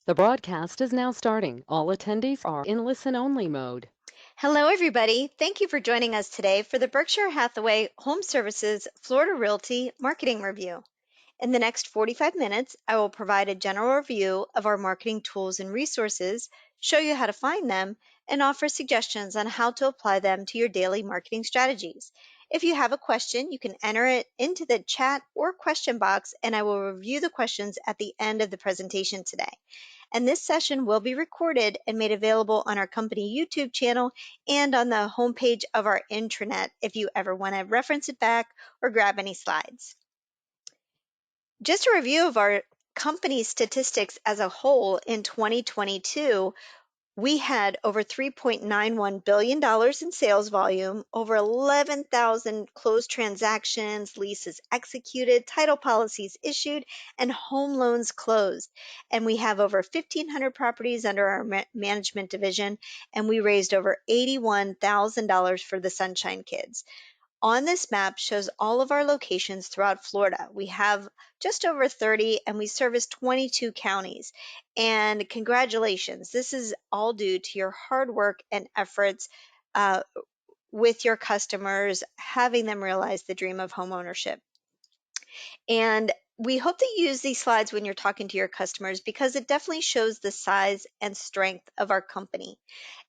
The broadcast is now starting. All attendees are in listen-only mode. Hello, everybody. Thank you for joining us today for the Berkshire Hathaway Home Services Florida Realty Marketing Review. In the next 45 minutes, I will provide a general review of our marketing tools and resources, show you how to find them, and offer suggestions on how to apply them to your daily marketing strategies. If you have a question, you can enter it into the chat or question box, and I will review the questions at the end of the presentation today. And this session will be recorded and made available on our company YouTube channel and on the homepage of our intranet if you ever want to reference it back or grab any slides. Just a review of our company statistics as a whole in 2022. We had over $3.91 billion in sales volume, over 11,000 closed transactions, leases executed, title policies issued, and home loans closed. And we have over 1,500 properties under our management division, and we raised over $81,000 for the Sunshine Kids. On this map shows all of our locations throughout Florida. We have just over 30 and we service 22 counties. And congratulations, this is all due to your hard work and efforts uh, with your customers, having them realize the dream of homeownership. And we hope that you use these slides when you're talking to your customers because it definitely shows the size and strength of our company.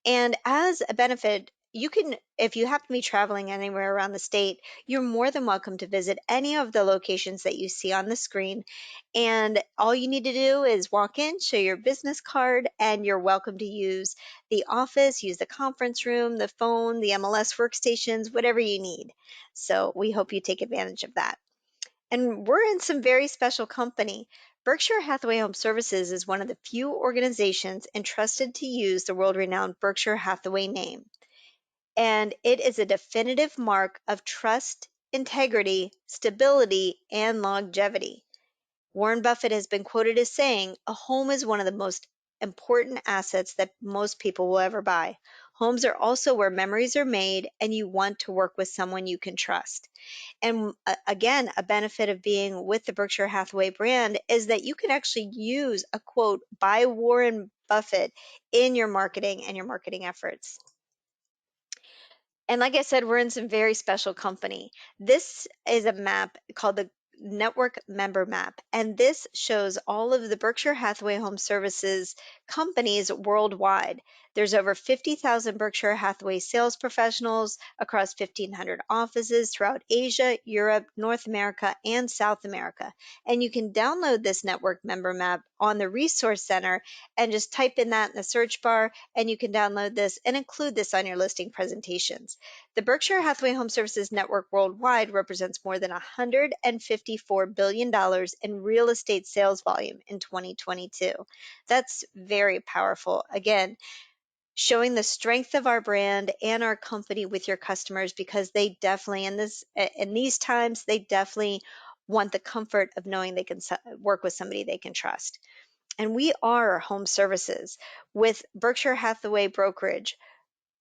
And as a benefit, you can, if you happen to be traveling anywhere around the state, you're more than welcome to visit any of the locations that you see on the screen. And all you need to do is walk in, show your business card, and you're welcome to use the office, use the conference room, the phone, the MLS workstations, whatever you need. So we hope you take advantage of that. And we're in some very special company. Berkshire Hathaway Home Services is one of the few organizations entrusted to use the world-renowned Berkshire Hathaway name. And it is a definitive mark of trust, integrity, stability, and longevity. Warren Buffett has been quoted as saying, "A home is one of the most important assets that most people will ever buy. Homes are also where memories are made, and you want to work with someone you can trust." And again, a benefit of being with the Berkshire Hathaway brand is that you can actually use a quote by Warren Buffett in your marketing and your marketing efforts. And like I said, we're in some very special company. This is a map called the Network Member Map, and this shows all of the Berkshire Hathaway Home Services companies worldwide. There's over 50,000 Berkshire Hathaway sales professionals across 1,500 offices throughout Asia, Europe, North America, and South America. And you can download this network member map on the Resource Center and just type in that in the search bar, and you can download this and include this on your listing presentations. The Berkshire Hathaway Home Services network worldwide represents more than $154 billion in real estate sales volume in 2022. That's very powerful. Again, showing the strength of our brand and our company with your customers because they definitely in these times they definitely want the comfort of knowing they can work with somebody they can trust. And we are home services with Berkshire Hathaway Brokerage,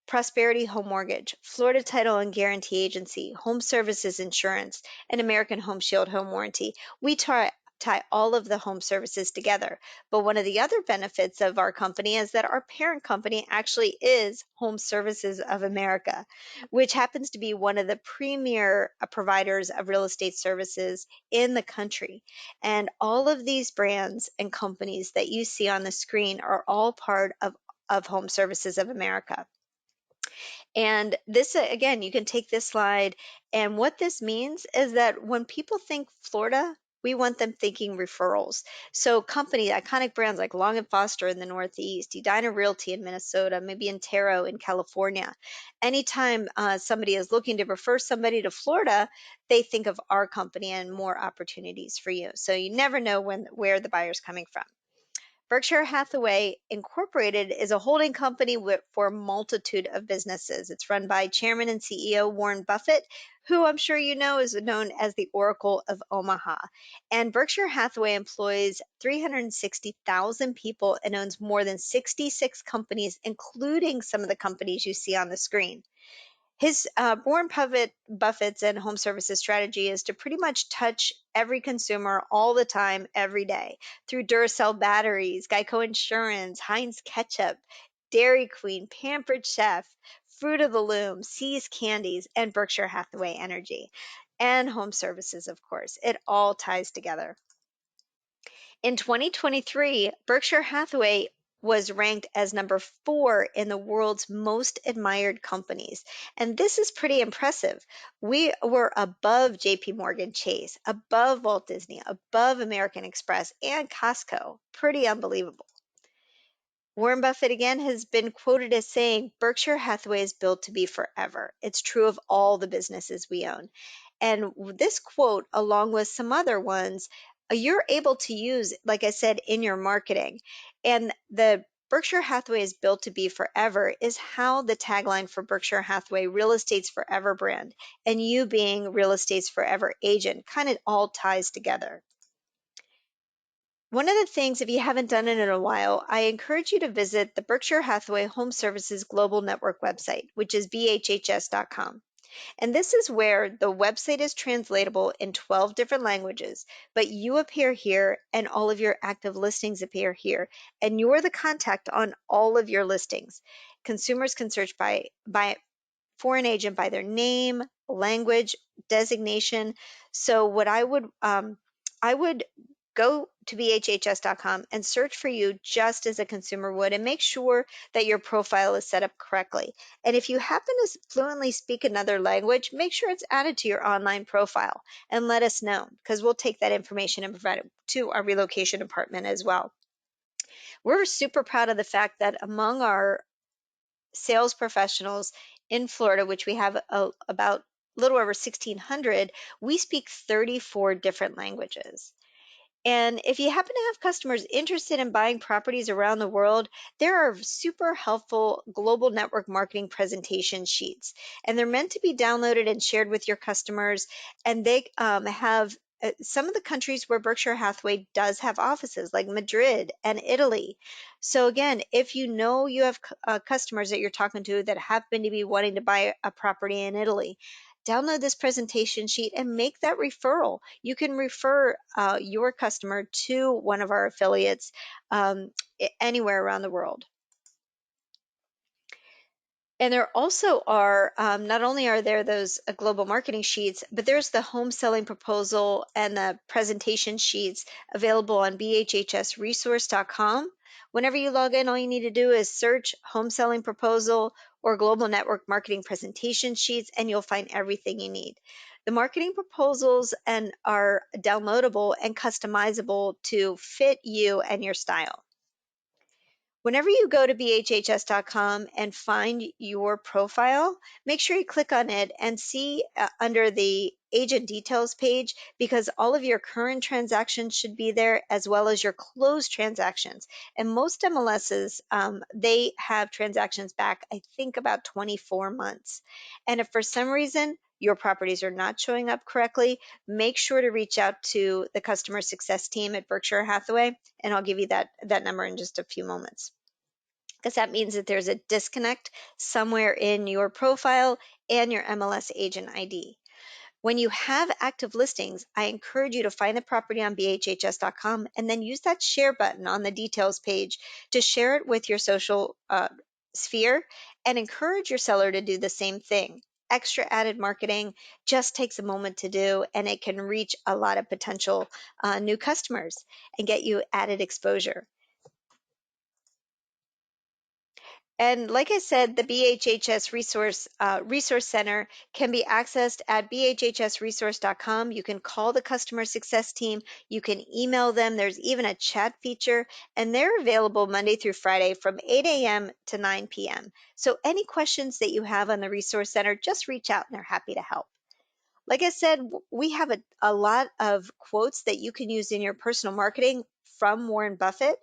Prosperity Home Mortgage, Florida Title and Guarantee Agency, Home Services Insurance, and American Home Shield Home Warranty. We tie all of the home services together. But one of the other benefits of our company is that our parent company actually is Home Services of America, which happens to be one of the premier providers of real estate services in the country. And all of these brands and companies that you see on the screen are all part of Home Services of America. And this, again, you can take this slide. And what this means is that when people think Florida, we want them thinking referrals. So iconic brands like Long and Foster in the Northeast, Edina Realty in Minnesota, maybe Intero in California. Anytime somebody is looking to refer somebody to Florida, they think of our company and more opportunities for you. So you never know where the buyer's coming from. Berkshire Hathaway Incorporated is a holding company for a multitude of businesses. It's run by Chairman and CEO Warren Buffett, who I'm sure you know is known as the Oracle of Omaha. And Berkshire Hathaway employs 360,000 people and owns more than 66 companies, including some of the companies you see on the screen. Buffett's and Home Services strategy is to pretty much touch every consumer all the time, every day, through Duracell batteries, Geico Insurance, Heinz Ketchup, Dairy Queen, Pampered Chef, Fruit of the Loom, See's Candies, and Berkshire Hathaway Energy, and Home Services, of course. It all ties together. In 2023, Berkshire Hathaway was ranked as number 4 in the world's most admired companies. And this is pretty impressive. We were above JP Morgan Chase, above Walt Disney, above American Express, and Costco. Pretty unbelievable. Warren Buffett again has been quoted as saying, Berkshire Hathaway is built to be forever. It's true of all the businesses we own. And this quote, along with some other ones, you're able to use, like I said, in your marketing. And the Berkshire Hathaway is built to be forever is how the tagline for Berkshire Hathaway Real Estate's Forever brand and you being Real Estate's Forever agent kind of all ties together. One of the things, if you haven't done it in a while, I encourage you to visit the Berkshire Hathaway Home Services Global Network website, which is BHHS.com. And this is where the website is translatable in 12 different languages, but you appear here and all of your active listings appear here, and you're the contact on all of your listings. Consumers can search by foreign agent by their name, language, designation. So what I would go to bhhs.com and search for you just as a consumer would and make sure that your profile is set up correctly. And if you happen to fluently speak another language, make sure it's added to your online profile and let us know because we'll take that information and provide it to our relocation department as well. We're super proud of the fact that among our sales professionals in Florida, which we have about a little over 1,600, we speak 34 different languages. And if you happen to have customers interested in buying properties around the world, there are super helpful global network marketing presentation sheets. And they're meant to be downloaded and shared with your customers. And they have some of the countries where Berkshire Hathaway does have offices, like Madrid and Italy. So again, if you know you have customers that you're talking to that happen to be wanting to buy a property in Italy, download this presentation sheet and make that referral. You can refer your customer to one of our affiliates anywhere around the world. And there also are, not only are there those global marketing sheets, but there's the home selling proposal and the presentation sheets available on bhhsresource.com. Whenever you log in, all you need to do is search home selling proposal or global network marketing presentation sheets, and you'll find everything you need. The marketing proposals are downloadable and customizable to fit you and your style. Whenever you go to bhhs.com and find your profile, make sure you click on it and see under the agent details page, because all of your current transactions should be there as well as your closed transactions. And most MLSs, they have transactions back, I think, about 24 months. And if for some reason your properties are not showing up correctly, make sure to reach out to the customer success team at Berkshire Hathaway, and I'll give you that number in just a few moments, because that means that there's a disconnect somewhere in your profile and your MLS agent ID. When you have active listings, I encourage you to find the property on bhhs.com and then use that share button on the details page to share it with your social sphere, and encourage your seller to do the same thing. Extra added marketing just takes a moment to do, and it can reach a lot of potential new customers and get you added exposure. And like I said, the BHHS Resource Center can be accessed at bhhsresource.com. You can call the customer success team. You can email them. There's even a chat feature, and they're available Monday through Friday from 8 a.m. to 9 p.m. So any questions that you have on the Resource Center, just reach out and they're happy to help. Like I said, we have a lot of quotes that you can use in your personal marketing from Warren Buffett.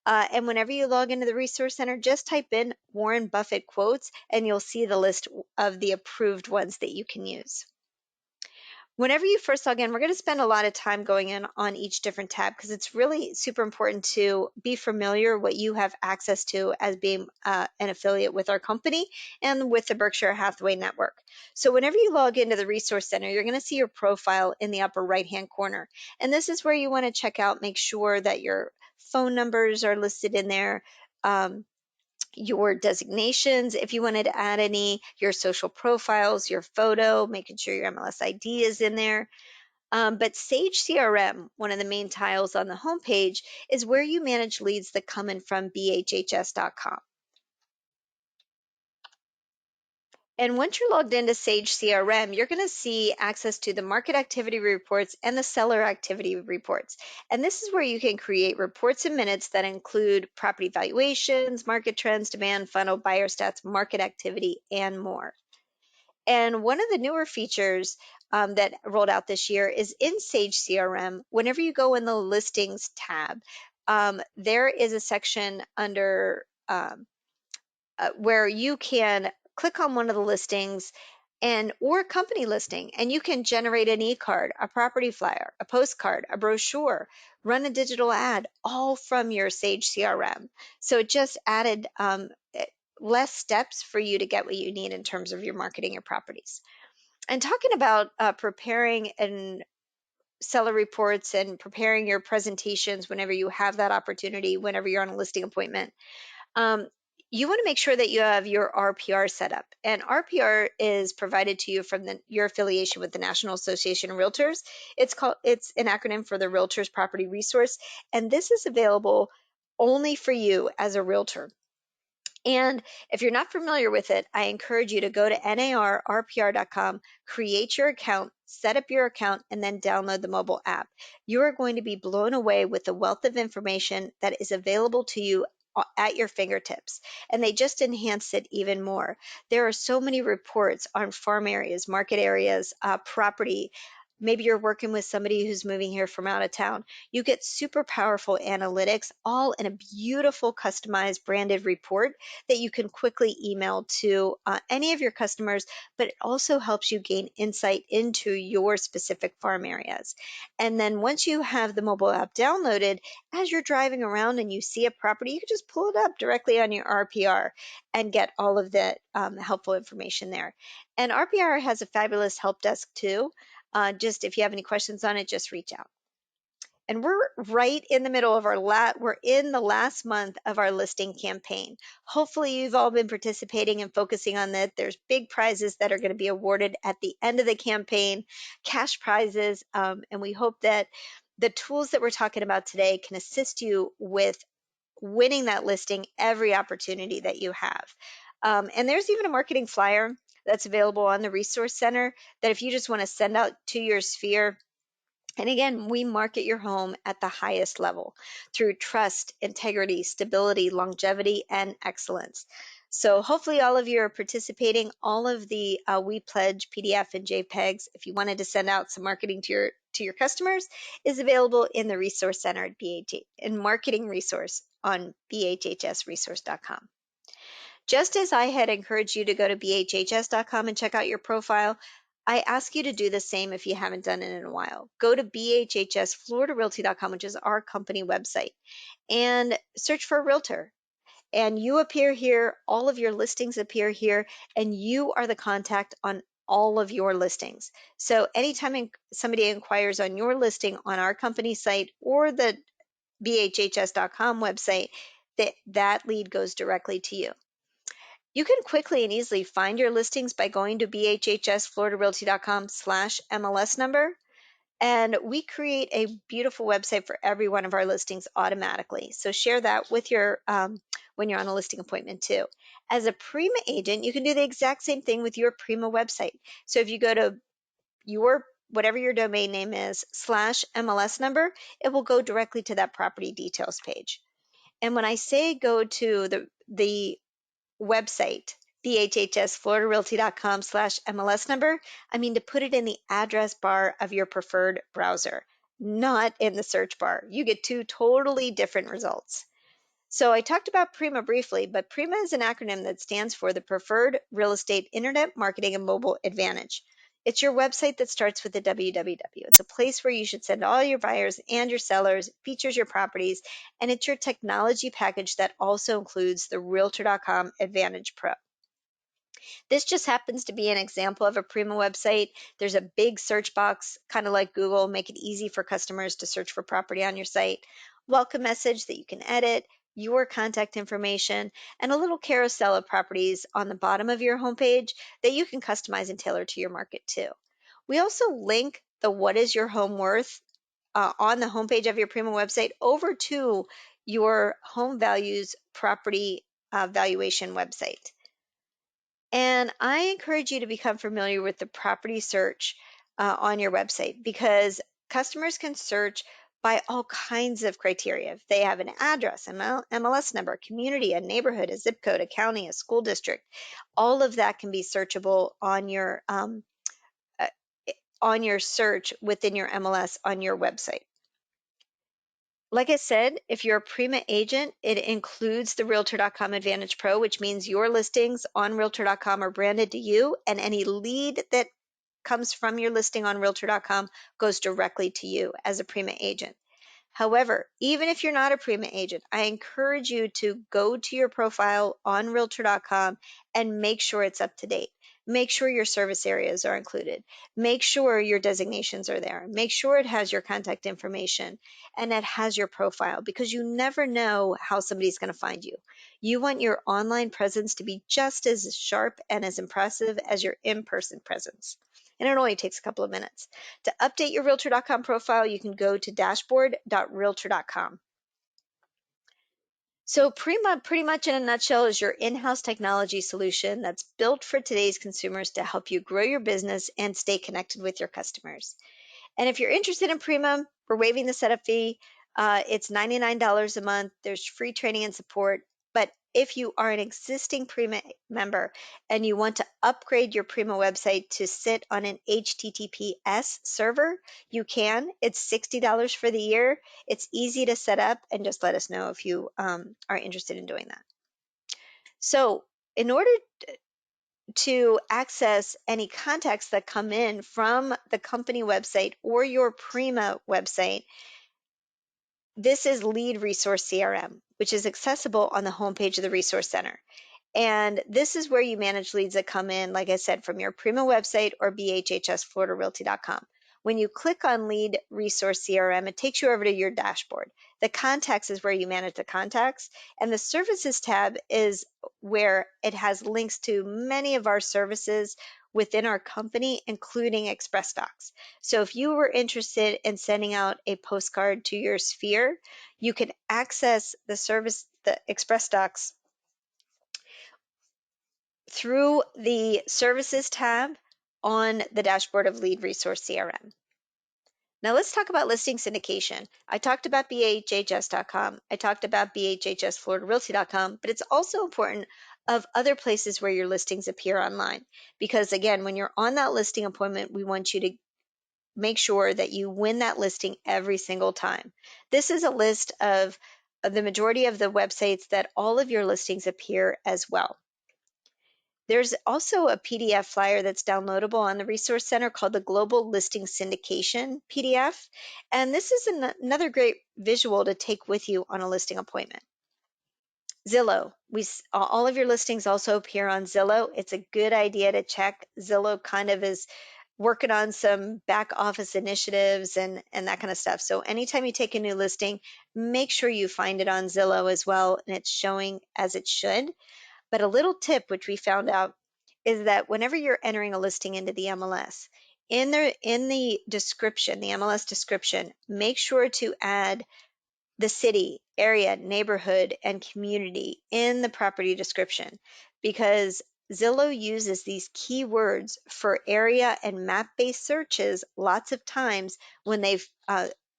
And whenever you log into the Resource Center, just type in Warren Buffett quotes and you'll see the list of the approved ones that you can use. Whenever you first log in, we're going to spend a lot of time going in on each different tab because it's really super important to be familiar what you have access to as being an affiliate with our company and with the Berkshire Hathaway network. So whenever you log into the Resource Center, you're going to see your profile in the upper right-hand corner. And this is where you want to check out, make sure that your phone numbers are listed in there. Your designations, if you wanted to add any, your social profiles, your photo, making sure your MLS ID is in there. But Sage CRM, one of the main tiles on the homepage, is where you manage leads that come in from BHHS.com. And once you're logged into Sage CRM, you're going to see access to the market activity reports and the seller activity reports. And this is where you can create reports in minutes that include property valuations, market trends, demand, funnel, buyer stats, market activity, and more. And one of the newer features that rolled out this year is in Sage CRM. Whenever you go in the listings tab, there is a section under where you can click on one of the listings or a company listing, and you can generate an e-card, a property flyer, a postcard, a brochure, run a digital ad, all from your Sage CRM. So it just added less steps for you to get what you need in terms of your marketing your properties. And talking about preparing and seller reports and preparing your presentations whenever you have that opportunity, whenever you're on a listing appointment, um, you want to make sure that you have your RPR set up. And RPR is provided to you from your affiliation with the National Association of Realtors. It's an acronym for the Realtors Property Resource, and this is available only for you as a realtor. And if you're not familiar with it, I encourage you to go to narrpr.com, create your account, set up your account, and then download the mobile app. You are going to be blown away with the wealth of information that is available to you at your fingertips, and they just enhance it even more. There are so many reports on farm areas, market areas, property. Maybe you're working with somebody who's moving here from out of town. You get super powerful analytics all in a beautiful customized branded report that you can quickly email to any of your customers, but it also helps you gain insight into your specific farm areas. And then once you have the mobile app downloaded, as you're driving around and you see a property, you can just pull it up directly on your RPR and get all of that helpful information there. And RPR has a fabulous help desk too. Just if you have any questions on it, just reach out. And we're right in the middle of we're in the last month of our listing campaign. Hopefully you've all been participating and focusing on that. There's big prizes that are going to be awarded at the end of the campaign, cash prizes. And we hope that the tools that we're talking about today can assist you with winning that listing every opportunity that you have. And there's even a marketing flyer that's available on the Resource Center that if you just want to send out to your sphere. And again, we market your home at the highest level through trust, integrity, stability, longevity, and excellence. So hopefully all of you are participating. All of the We Pledge PDF and JPEGs, if you wanted to send out some marketing to your customers, is available in the Resource Center at BHH and Marketing Resource on bhhsresource.com. Just as I had encouraged you to go to bhhs.com and check out your profile, I ask you to do the same if you haven't done it in a while. Go to bhhsfloridarealty.com, which is our company website, and search for a realtor. And you appear here, all of your listings appear here, and you are the contact on all of your listings. So anytime somebody inquires on your listing on our company site or the bhhs.com website, that lead goes directly to you. You can quickly and easily find your listings by going to bhhsfloridarealty.com/MLS number. And we create a beautiful website for every one of our listings automatically. So share that with your when you're on a listing appointment too. As a Prima agent, you can do the exact same thing with your Prima website. So if you go to your whatever your domain name is /MLS number, it will go directly to that property details page. And when I say go to the website, bhhsfloridarealty.com/MLS number, I mean to put it in the address bar of your preferred browser, not in the search bar. You get two totally different results. So I talked about PRIMA briefly, but PRIMA is an acronym that stands for the Preferred Real Estate Internet Marketing and Mobile Advantage. It's your website that starts with the www. It's a place where you should send all your buyers and your sellers. It features your properties, and it's your technology package that also includes the Realtor.com Advantage Pro. This just happens to be an example of a Prima website. There's a big search box, kind of like Google, make it easy for customers to search for property on your site. Welcome message that you can edit, your contact information, and a little carousel of properties on the bottom of your homepage that you can customize and tailor to your market too. We also link the What is Your Home Worth on the homepage of your Prima website over to your home values property valuation website. And I encourage you to become familiar with the property search on your website, because customers can search by all kinds of criteria. If they have an address, an MLS number, community, a neighborhood, a zip code, a county, a school district, all of that can be searchable uh, on your search within your MLS on your website. Like I said, if you're a Prima agent, it includes the Realtor.com Advantage Pro, which means your listings on Realtor.com are branded to you, and any lead that comes from your listing on Realtor.com goes directly to you as a Prima agent. However, even if you're not a Prima agent, I encourage you to go to your profile on Realtor.com and make sure it's up to date. Make sure your service areas are included. Make sure your designations are there. Make sure it has your contact information and it has your profile, because you never know how somebody's going to find you. You want your online presence to be just as sharp and as impressive as your in-person presence. And it only takes a couple of minutes. To update your Realtor.com profile, you can go to dashboard.realtor.com. So Prima, pretty much in a nutshell, is your in-house technology solution that's built for today's consumers to help you grow your business and stay connected with your customers. And if you're interested in Prima, we're waiving the setup fee. It's $99 a month. There's free training and support. But if you are an existing Prima member and you want to upgrade your Prima website to sit on an HTTPS server, you can. It's $60 for the year. It's easy to set up, and just let us know if you are interested in doing that. So in order to access any contacts that come in from the company website or your Prima website, this is Lead Resource CRM, which is accessible on the homepage of the Resource Center. And this is where you manage leads that come in, like I said, from your Prima website or BHHS FloridaRealty.com. When you click on Lead Resource CRM, it takes you over to your dashboard. The contacts is where you manage the contacts, and the services tab is where it has links to many of our services within our company, including Express Docs. So if you were interested in sending out a postcard to your sphere, you can access the Express Docs through the Services tab on the dashboard of Lead Resource CRM. Now let's talk about listing syndication. I talked about BHHS.com. I talked about BHHS FloridaRealty.com, but it's also important of other places where your listings appear online. Because again, when you're on that listing appointment, we want you to make sure that you win that listing every single time. This is a list of the majority of the websites that all of your listings appear as well. There's also a PDF flyer that's downloadable on the Resource Center called the Global Listing Syndication PDF. And this is another great visual to take with you on a listing appointment. Zillow. All of your listings also appear on Zillow. It's a good idea to check. Zillow kind of is working on some back office initiatives and that kind of stuff. So anytime you take a new listing, make sure you find it on Zillow as well and it's showing as it should. But a little tip which we found out is that whenever you're entering a listing into the MLS, in the description, the MLS description, make sure to add the city, area, neighborhood, and community in the property description, because Zillow uses these keywords for area and map-based searches lots of times when they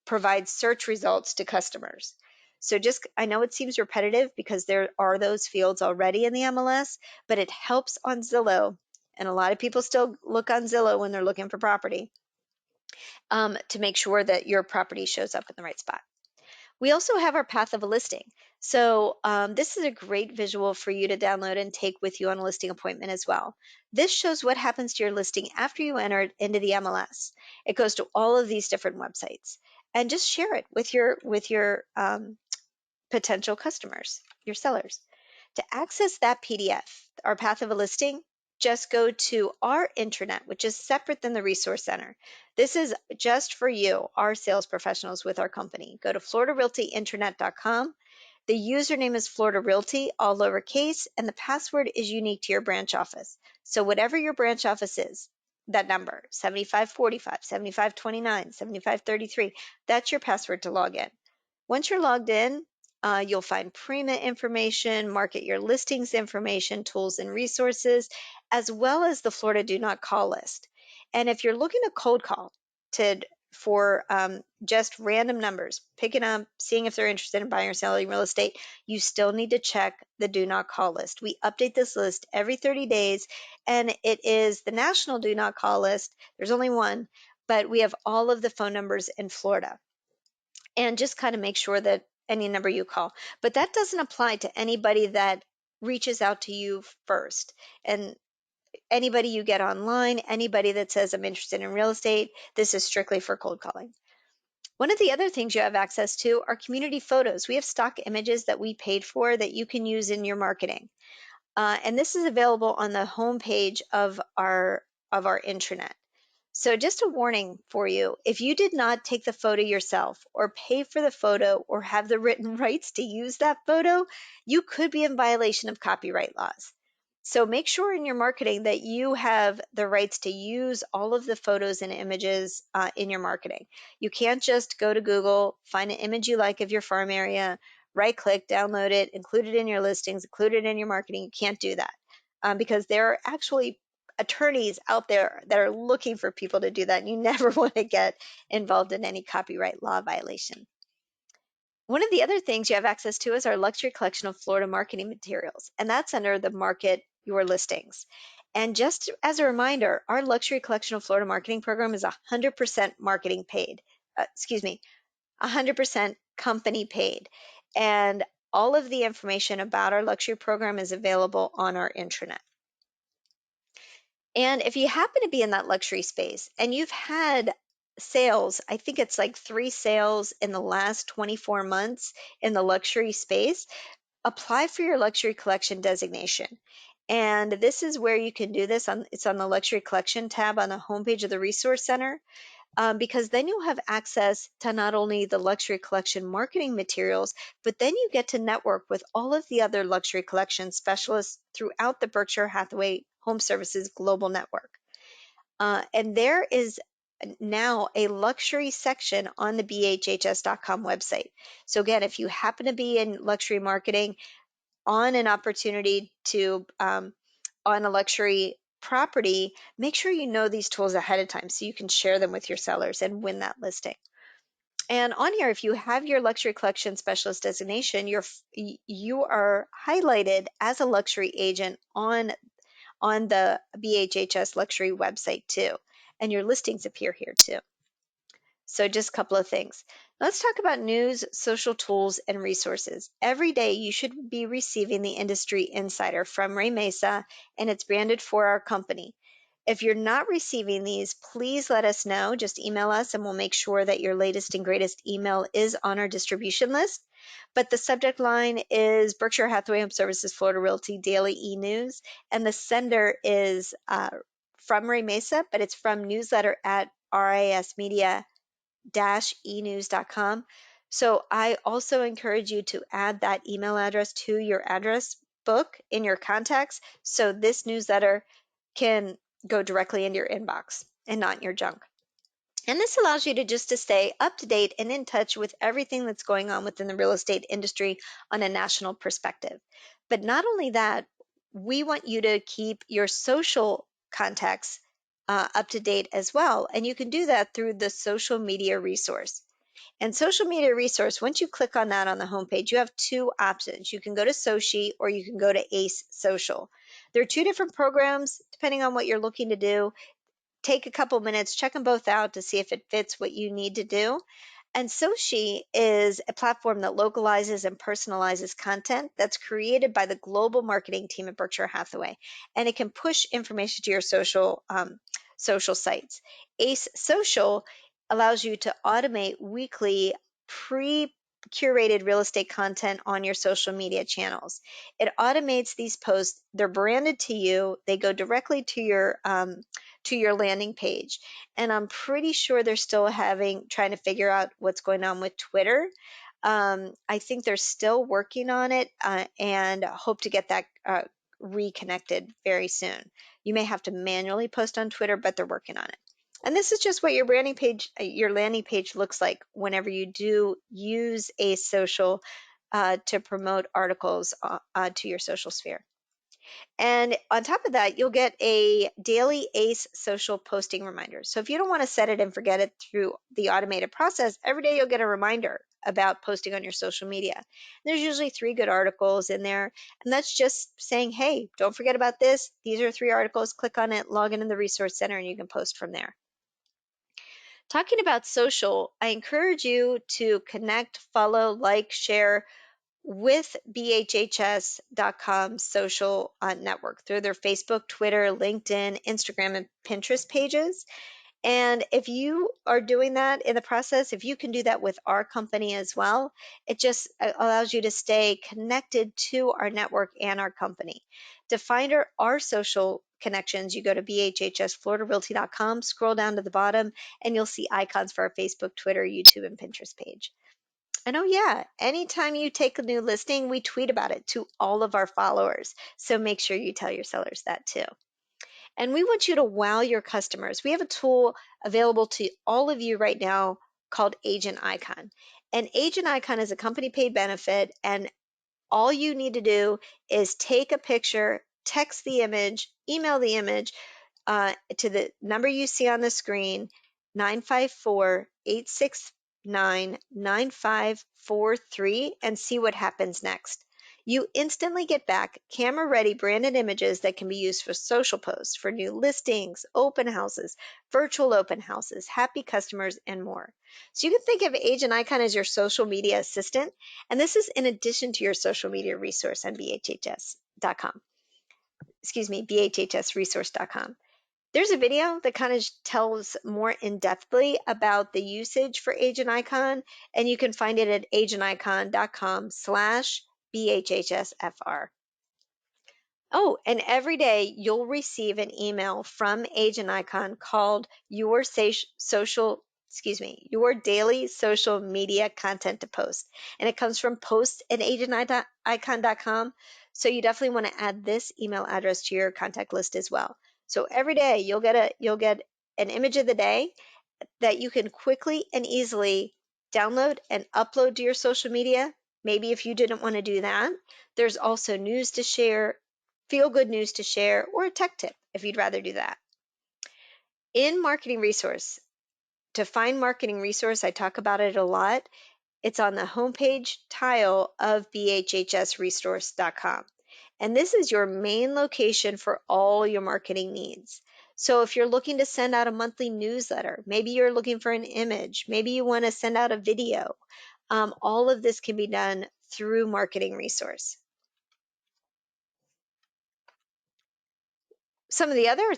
provide search results to customers. So I know it seems repetitive because there are those fields already in the MLS, but it helps on Zillow, and a lot of people still look on Zillow when they're looking for property, to make sure that your property shows up in the right spot. We also have our path of a listing. So this is a great visual for you to download and take with you on a listing appointment as well. This shows what happens to your listing after you enter it into the MLS. It goes to all of these different websites, and just share it with your potential customers, your sellers. To access that PDF, our path of a listing, just go to our intranet, which is separate than the Resource Center. This is just for you, our sales professionals with our company. Go to floridarealtyintranet.com. The username is Florida Realty, all lowercase, and the password is unique to your branch office. So whatever your branch office is, that number, 7545, 7529, 7533, that's your password to log in. Once you're logged in, you'll find pre-mint information, market your listings information, tools and resources, as well as the Florida Do Not Call list. And if you're looking to cold call to for just random numbers, picking up, seeing if they're interested in buying or selling real estate, you still need to check the Do Not Call list. We update this list every 30 days, and it is the national Do Not Call list. There's only one, but we have all of the phone numbers in Florida, and just kind of make sure that any number you call. But that doesn't apply to anybody that reaches out to you first. And anybody you get online, anybody that says, I'm interested in real estate, this is strictly for cold calling. One of the other things you have access to are community photos. We have stock images that we paid for that you can use in your marketing. And this is available on the homepage of our intranet. So just a warning for you, if you did not take the photo yourself or pay for the photo or have the written rights to use that photo, you could be in violation of copyright laws. So make sure in your marketing that you have the rights to use all of the photos and images in your marketing. You can't just go to Google, find an image you like of your farm area, right click, download it, include it in your listings, include it in your marketing. You can't do that because there are actually attorneys out there that are looking for people to do that. And you never want to get involved in any copyright law violation. One of the other things you have access to is our luxury collection of Florida marketing materials, and that's under the Market Your Listings. And just as a reminder, our luxury collection of Florida marketing program is 100% marketing paid. 100% company paid. And all of the information about our luxury program is available on our intranet. And if you happen to be in that luxury space and you've had sales, I think it's like 3 sales in the last 24 months in the luxury space, apply for your luxury collection designation. And this is where you can do this. It's on the luxury collection tab on the homepage of the Resource Center. Because then you'll have access to not only the luxury collection marketing materials, but then you get to network with all of the other luxury collection specialists throughout the Berkshire Hathaway Home Services global network. And there is now a luxury section on the BHHS.com website. So again, if you happen to be in luxury marketing, on an opportunity to on a luxury property, make sure you know these tools ahead of time so you can share them with your sellers and win that listing. And on here, if you have your luxury collection specialist designation, you are highlighted as a luxury agent on the BHHS luxury website too, and your listings appear here too. So just a couple of things. Let's talk about news, social tools, and resources. Every day you should be receiving the Industry Insider from Ray Mesa, and it's branded for our company. If you're not receiving these, please let us know. Just email us and we'll make sure that your latest and greatest email is on our distribution list. But the subject line is Berkshire Hathaway Home Services Florida Realty Daily E-News, and the sender is from Ray Mesa, but it's from newsletter at rismedia enews.com. So I also encourage you to add that email address to your address book in your contacts so this newsletter can go directly into your inbox and not in your junk. And this allows you to stay up to date and in touch with everything that's going on within the real estate industry on a national perspective. But not only that, we want you to keep your social contacts up to date as well. And you can do that through the social media resource. And social media resource, once you click on that on the homepage, you have 2 options. You can go to Soci or you can go to Ace Social. There are 2 different programs depending on what you're looking to do. Take a couple minutes, check them both out to see if it fits what you need to do. And Soshi is a platform that localizes and personalizes content that's created by the global marketing team at Berkshire Hathaway, and it can push information to your social sites. Ace Social allows you to automate weekly pre-curated real estate content on your social media channels. It automates these posts. They're branded to you. They go directly to your landing page, and I'm pretty sure they're still trying to figure out what's going on with Twitter. I think they're still working on it, and hope to get that reconnected very soon. You may have to manually post on Twitter, but they're working on it. And this is just what your branding page, your landing page looks like whenever you do use a social to promote articles to your social sphere. And on top of that, you'll get a daily ACE social posting reminder. So if you don't want to set it and forget it through the automated process, every day you'll get a reminder about posting on your social media. There's usually 3 good articles in there, and that's just saying, hey, don't forget about this. These are 3 articles. Click on it, log into the resource center, and you can post from there. Talking about social, I encourage you to connect, follow, like, share with BHHS.com social network through their Facebook, Twitter, LinkedIn, Instagram, and Pinterest pages. And if you are doing that in the process, if you can do that with our company as well, it just allows you to stay connected to our network and our company. To find our social connections, you go to BHHSFloridaRealty.com, scroll down to the bottom, and you'll see icons for our Facebook, Twitter, YouTube, and Pinterest page. And oh yeah, anytime you take a new listing, we tweet about it to all of our followers. So make sure you tell your sellers that too. And we want you to wow your customers. We have a tool available to all of you right now called Agent Icon. And Agent Icon is a company paid benefit, and all you need to do is take a picture, text the image, email the image to the number you see on the screen, 954-869-9543, and see what happens next. You instantly get back camera-ready branded images that can be used for social posts, for new listings, open houses, virtual open houses, happy customers, and more. So you can think of Agent Icon as your social media assistant, and this is in addition to your social media resource on BHHS.com. Excuse me, BHHSresource.com. There's a video that kind of tells more in-depthly about the usage for Agent Icon, and you can find it at agenticon.com/BHHSFR. Oh, and every day you'll receive an email from Agent Icon called your daily social media content to post. And it comes from post@agenticon.com. So you definitely want to add this email address to your contact list as well. So every day you'll get an image of the day that you can quickly and easily download and upload to your social media. Maybe if you didn't want to do that, there's also news to share, feel good news to share, or a tech tip if you'd rather do that. In marketing resource, to find marketing resource, I talk about it a lot. It's on the homepage tile of bhhsresource.com. And this is your main location for all your marketing needs. So if you're looking to send out a monthly newsletter, maybe you're looking for an image, maybe you want to send out a video, all of this can be done through marketing resource. Some of the other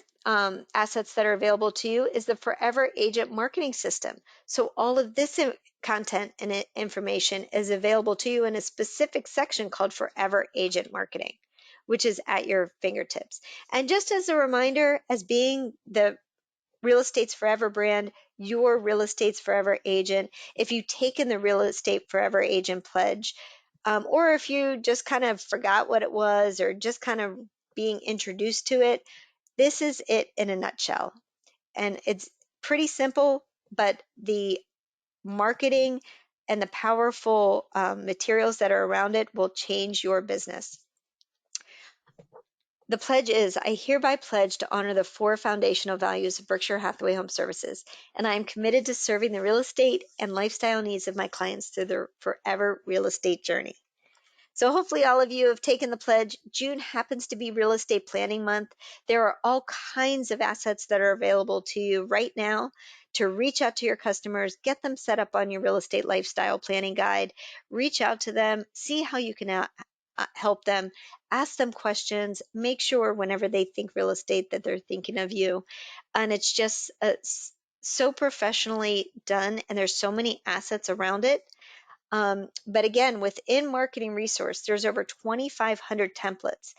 assets that are available to you is the Forever Agent Marketing System. So all of this content and information is available to you in a specific section called Forever Agent Marketing, which is at your fingertips. And just as a reminder, as being the Real Estate's Forever brand, your Real Estate's Forever agent, if you've taken the Real Estate Forever Agent pledge, or if you just kind of forgot what it was or just kind of being introduced to it, this is it in a nutshell. And it's pretty simple, but the marketing and the powerful materials that are around it will change your business. The pledge is, I hereby pledge to honor the 4 foundational values of Berkshire Hathaway Home Services, and I am committed to serving the real estate and lifestyle needs of my clients through their forever real estate journey. So hopefully all of you have taken the pledge. June happens to be real estate planning month. There are all kinds of assets that are available to you right now to reach out to your customers, get them set up on your real estate lifestyle planning guide, reach out to them, see how you can help them, ask them questions, make sure whenever they think real estate that they're thinking of you. And it's just so professionally done, and there's so many assets around it. But again, within Marketing Resource, there's over 2,500 templates,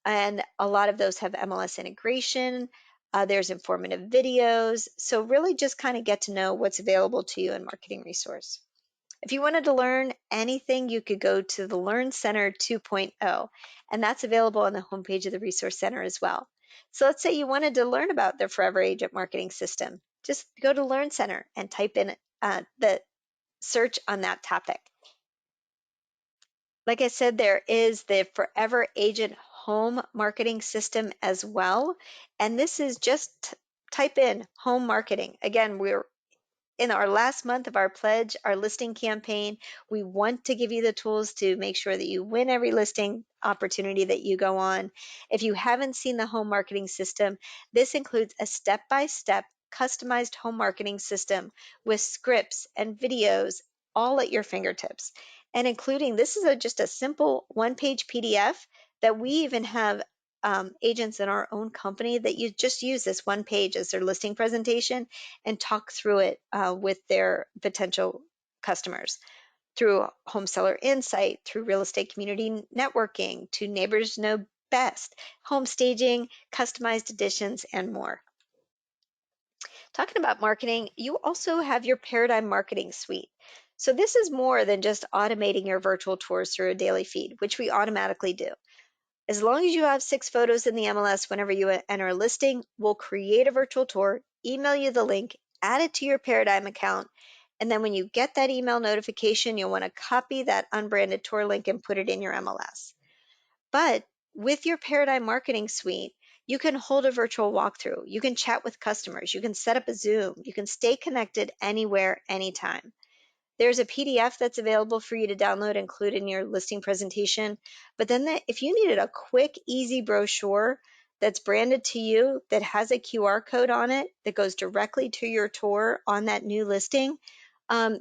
and a lot of those have MLS integration. There's informative videos. So really just kind of get to know what's available to you in Marketing Resource. If you wanted to learn anything, you could go to the Learn Center 2.0, and that's available on the homepage of the Resource Center as well. So let's say you wanted to learn about the Forever Agent marketing system. Just go to Learn Center and type in the search on that topic. Like I said, there is the Forever Agent home marketing system as well. And this is just type in home marketing. Again, we're in our last month of our pledge, our listing campaign. We want to give you the tools to make sure that you win every listing opportunity that you go on. If you haven't seen the home marketing system, this includes a step-by-step customized home marketing system with scripts and videos all at your fingertips. And including, this is just a simple one-page PDF that we even have agents in our own company that you just use this one page as their listing presentation and talk through it with their potential customers through home seller insight, through real estate community networking, to neighbors know best, home staging, customized editions, and more. Talking about marketing, you also have your Paradigm Marketing Suite. So this is more than just automating your virtual tours through a daily feed, which we automatically do. As long as you have 6 photos in the MLS whenever you enter a listing, we'll create a virtual tour, email you the link, add it to your Paradigm account, and then when you get that email notification, you'll want to copy that unbranded tour link and put it in your MLS. But with your Paradigm Marketing Suite, you can hold a virtual walkthrough, you can chat with customers, you can set up a Zoom, you can stay connected anywhere, anytime. There's a PDF that's available for you to download, include in your listing presentation. But then if you needed a quick, easy brochure that's branded to you, that has a QR code on it, that goes directly to your tour on that new listing,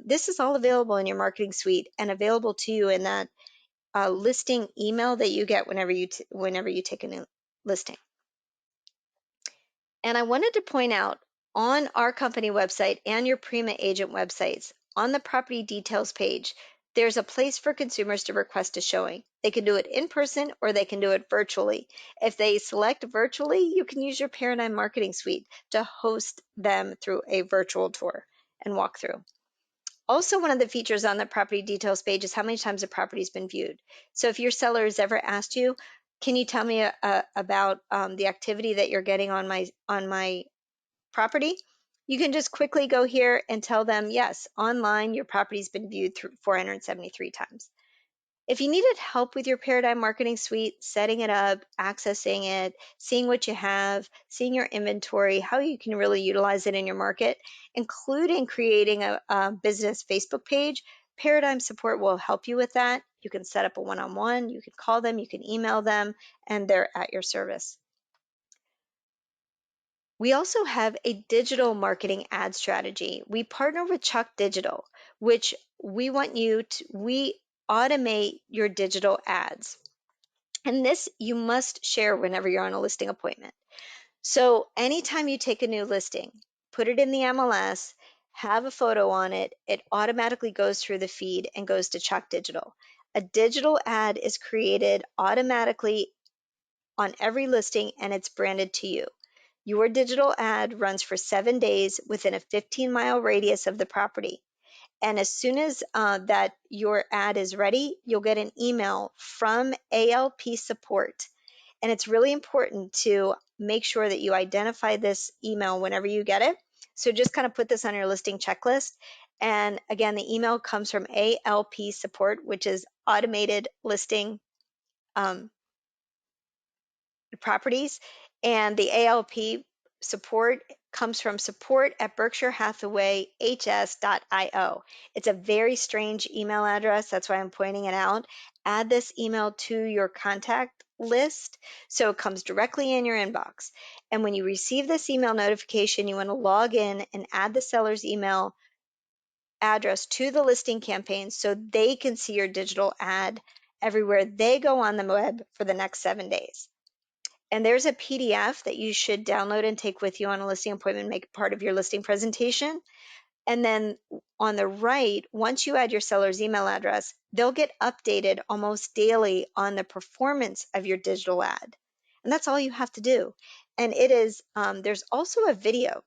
this is all available in your marketing suite and available to you in that listing email that you get whenever you take a new listing. And I wanted to point out on our company website and your Prima agent websites, on the property details page, there's a place for consumers to request a showing. They can do it in person or they can do it virtually. If they select virtually, you can use your Paradigm Marketing Suite to host them through a virtual tour and walkthrough. Also, one of the features on the property details page is how many times a property has been viewed. So if your seller has ever asked you, can you tell me about the activity that you're getting on my property? You can just quickly go here and tell them, yes, online your property's been viewed 473 times. If you needed help with your Paradigm Marketing Suite, setting it up, accessing it, seeing what you have, seeing your inventory, how you can really utilize it in your market, including creating a business Facebook page, Paradigm Support will help you with that. You can set up a one-on-one, you can call them, you can email them, and they're at your service. We also have a digital marketing ad strategy. We partner with Chuck Digital, which we automate your digital ads. And this you must share whenever you're on a listing appointment. So anytime you take a new listing, put it in the MLS, have a photo on it, it automatically goes through the feed and goes to Chuck Digital. A digital ad is created automatically on every listing and it's branded to you. Your digital ad runs for 7 days within a 15-mile radius of the property. And as soon as that your ad is ready, you'll get an email from ALP support. And it's really important to make sure that you identify this email whenever you get it. So just kind of put this on your listing checklist. And again, the email comes from ALP support, which is automated listing properties. And the ALP support comes from support@berkshirehathawayhs.io. It's a very strange email address. That's why I'm pointing it out. Add this email to your contact list so it comes directly in your inbox. And when you receive this email notification, you want to log in and add the seller's email address to the listing campaign so they can see your digital ad everywhere they go on the web for the next 7 days. And there's a PDF that you should download and take with you on a listing appointment, make it part of your listing presentation. And then on the right, once you add your seller's email address, they'll get updated almost daily on the performance of your digital ad. And that's all you have to do. And it is, there's also a video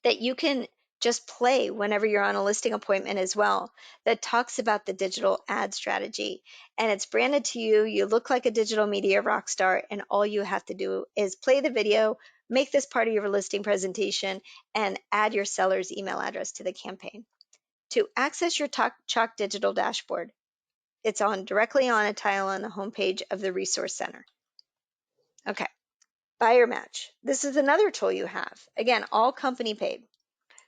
that you can just play whenever you're on a listing appointment as well that talks about the digital ad strategy. And it's branded to you. You look like a digital media rock star, and all you have to do is play the video, make this part of your listing presentation, and add your seller's email address to the campaign. To access your Chalk Digital dashboard, it's on directly on a tile on the homepage of the Resource Center. Okay, buyer match. This is another tool you have. Again, all company paid.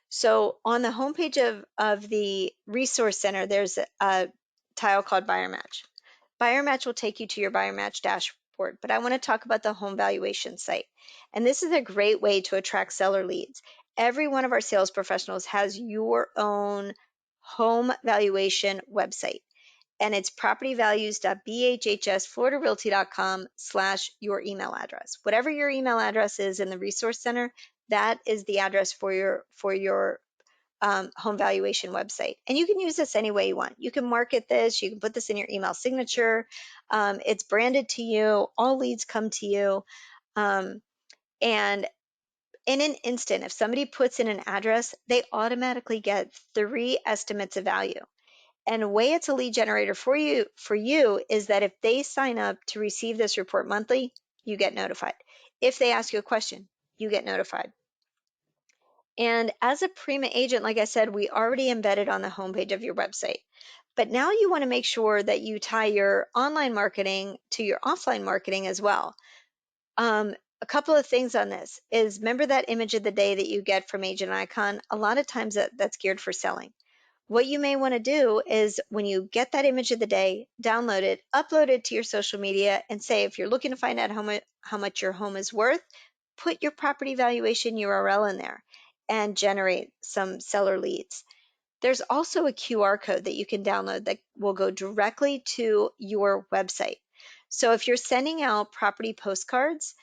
So on the homepage of the Resource Center, there's a tile called Buyer Match. Buyer Match will take you to your Buyer Match dashboard, but I want to talk about the home valuation site. And this is a great way to attract seller leads. Every one of our sales professionals has your own home valuation website, and it's propertyvalues.bhhsfloridarealty.com/your email address. Whatever your email address is in the Resource Center, that is the address for your home valuation website. And you can use this any way you want. You can market this, you can put this in your email signature. It's branded to you, all leads come to you. And in an instant, if somebody puts in an address, they automatically get 3 estimates of value. And the way it's a lead generator for you is that if they sign up to receive this report monthly, you get notified. If they ask you a question, you get notified. And as a Prima agent, like I said, we already embedded on the homepage of your website. But now you want to make sure that you tie your online marketing to your offline marketing as well. A couple of things on this is, remember that image of the day that you get from Agent Icon? A lot of times that's geared for selling. What you may want to do is, when you get that image of the day, download it, upload it to your social media, and say, if you're looking to find out how much your home is worth, put your property valuation URL in there and generate some seller leads. There's also a QR code that you can download that will go directly to your website. So if you're sending out property postcards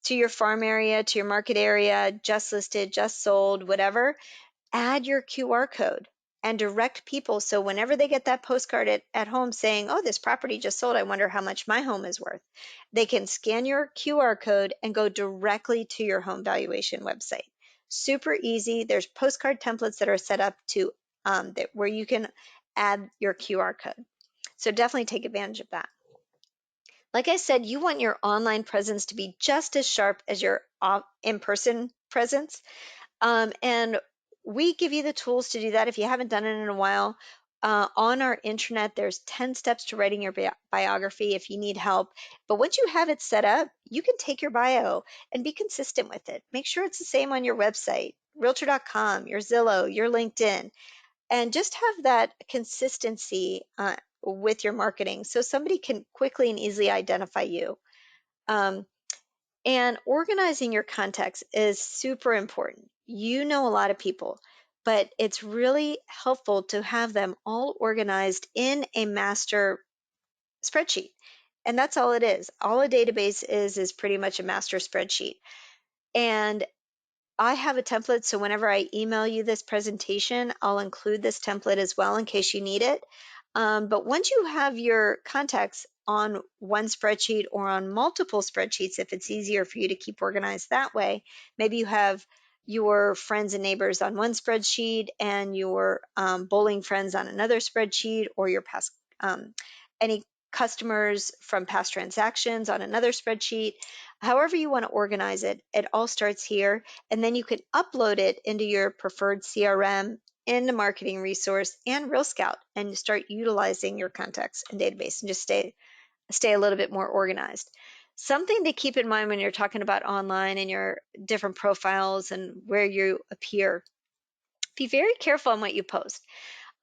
to your farm area, to your market area, just listed, just sold, whatever, add your QR code and direct people, so whenever they get that postcard at home saying, oh, this property just sold, I wonder how much my home is worth, they can scan your QR code and go directly to your home valuation website. Super easy. There's postcard templates that are set up to where you can add your QR code. So definitely take advantage of that. Like I said, you want your online presence to be just as sharp as your in-person presence. And we give you the tools to do that if you haven't done it in a while. On our intranet, there's 10 steps to writing your biography if you need help. But once you have it set up, you can take your bio and be consistent with it. Make sure it's the same on your website, realtor.com, your Zillow, your LinkedIn, and just have that consistency with your marketing so somebody can quickly and easily identify you. And organizing your contacts is super important. You know a lot of people, but it's really helpful to have them all organized in a master spreadsheet. And that's all it is. All a database is pretty much a master spreadsheet. And I have a template, so whenever I email you this presentation, I'll include this template as well in case you need it. But once you have your contacts on one spreadsheet or on multiple spreadsheets, if it's easier for you to keep organized that way, maybe you have your friends and neighbors on one spreadsheet and your bowling friends on another spreadsheet, or your past any customers from past transactions on another spreadsheet. However you want to organize it, it all starts here, and then you can upload it into your preferred CRM, in the marketing resource, and Real Scout, and you start utilizing your contacts and database and just stay a little bit more organized. Something to keep in mind when you're talking about online and your different profiles and where you appear. Be very careful on what you post.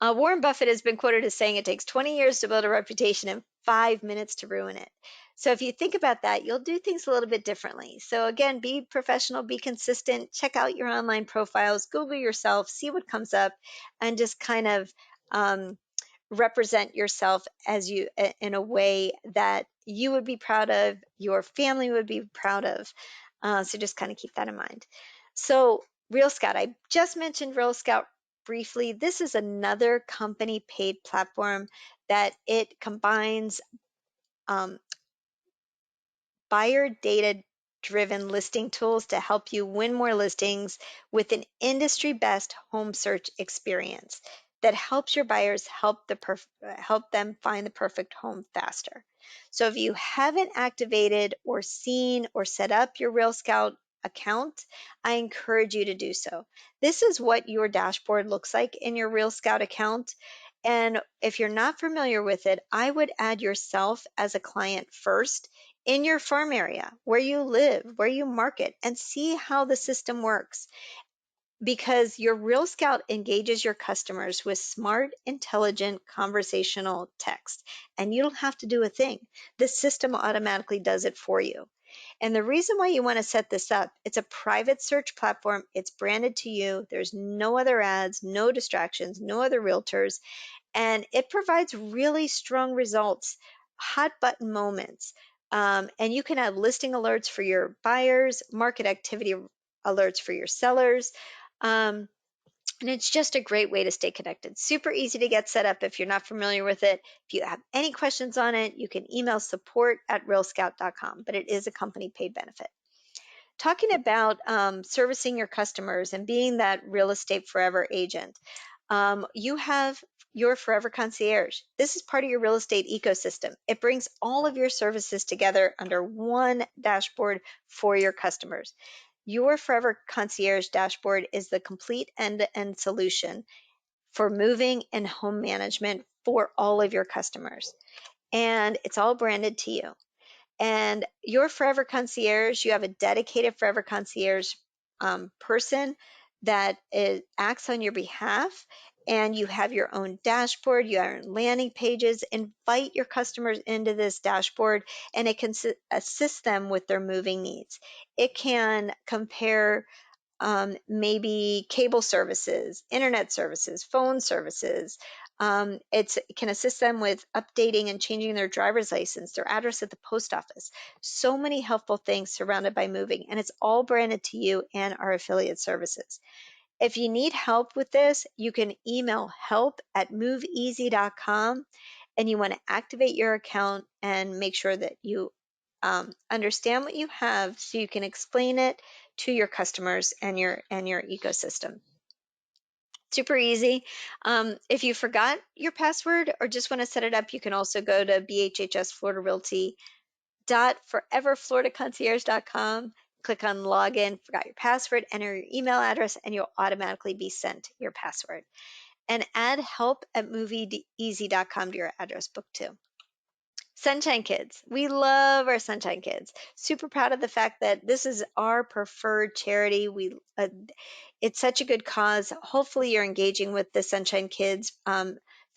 Warren Buffett has been quoted as saying it takes 20 years to build a reputation and 5 minutes to ruin it. So if you think about that, you'll do things a little bit differently. So again, be professional, be consistent, check out your online profiles, Google yourself, see what comes up, and just kind of um, represent yourself as you in a way that you would be proud of, your family would be proud of. So just kind of keep that in mind. So Real Scout, I just mentioned Real Scout briefly. This is another company paid platform that it combines um, buyer data driven listing tools to help you win more listings with an industry best home search experience that helps your buyers help them find the perfect home faster. So if you haven't activated or seen or set up your Real Scout account, I encourage you to do so. This is what your dashboard looks like in your Real Scout account. And if you're not familiar with it, I would add yourself as a client first in your farm area, where you live, where you market, and see how the system works. Because your Real Scout engages your customers with smart, intelligent, conversational text, and you don't have to do a thing. The system automatically does it for you. And the reason why you want to set this up, it's a private search platform. It's branded to you. There's no other ads, no distractions, no other realtors, and it provides really strong results, hot button moments. And you can add listing alerts for your buyers, market activity alerts for your sellers. Um, and it's just a great way to stay connected. Super easy to get set up if you're not familiar with it. If you have any questions on it, you can email support@realscout.com, but it is a company paid benefit. Talking about servicing your customers and being that real estate forever agent, you have your Forever Concierge. This is part of your real estate ecosystem. It brings all of your services together under one dashboard for your customers. Your Forever Concierge dashboard is the complete end-to-end solution for moving and home management for all of your customers. And it's all branded to you. And your Forever Concierge, you have a dedicated Forever Concierge person that acts on your behalf, and you have your own dashboard, you have landing pages. Invite your customers into this dashboard, and it can assist them with their moving needs. It can compare maybe cable services, internet services, phone services. It can assist them with updating and changing their driver's license, their address at the post office. So many helpful things surrounded by moving, and it's all branded to you and our affiliate services. If you need help with this, you can email help@moveeasy.com, and you want to activate your account and make sure that you understand what you have so you can explain it to your customers and your ecosystem. Super easy. If you forgot your password or just want to set it up, you can also go to BHHS Florida Realty foreverfloridaconcierge.com, click on login, forgot your password, enter your email address, and you'll automatically be sent your password. And add help@moveeasy.com to your address book too. Sunshine Kids. We love our Sunshine Kids. Super proud of the fact that this is our preferred charity. It's such a good cause. Hopefully you're engaging with the Sunshine Kids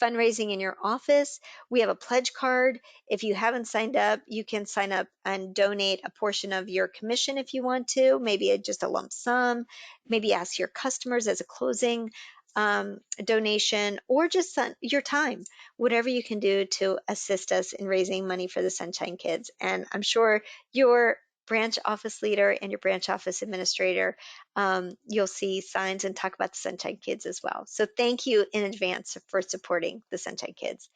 fundraising in your office. We have a pledge card. If you haven't signed up, you can sign up and donate a portion of your commission if you want to, maybe just a lump sum, maybe ask your customers as a closing donation, or just your time, whatever you can do to assist us in raising money for the Sunshine Kids. And I'm sure your branch office leader and your branch office administrator, you'll see signs and talk about the Sunshine Kids as well. So thank you in advance for supporting the Sunshine Kids.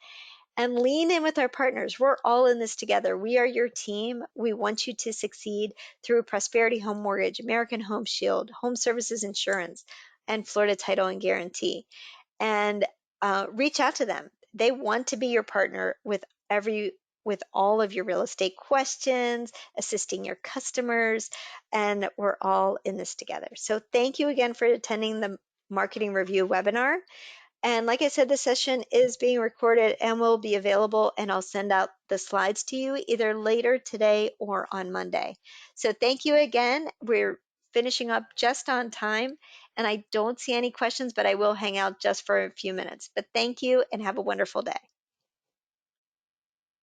And lean in with our partners. We're all in this together. We are your team. We want you to succeed through Prosperity Home Mortgage, American Home Shield, Home Services Insurance, and Florida Title and Guarantee. And reach out to them. They want to be your partner with all of your real estate questions, assisting your customers, and we're all in this together. So thank you again for attending the marketing review webinar. And like I said, the session is being recorded and will be available, and I'll send out the slides to you either later today or on Monday. So thank you again. We're finishing up just on time, and I don't see any questions, but I will hang out just for a few minutes. But thank you and have a wonderful day.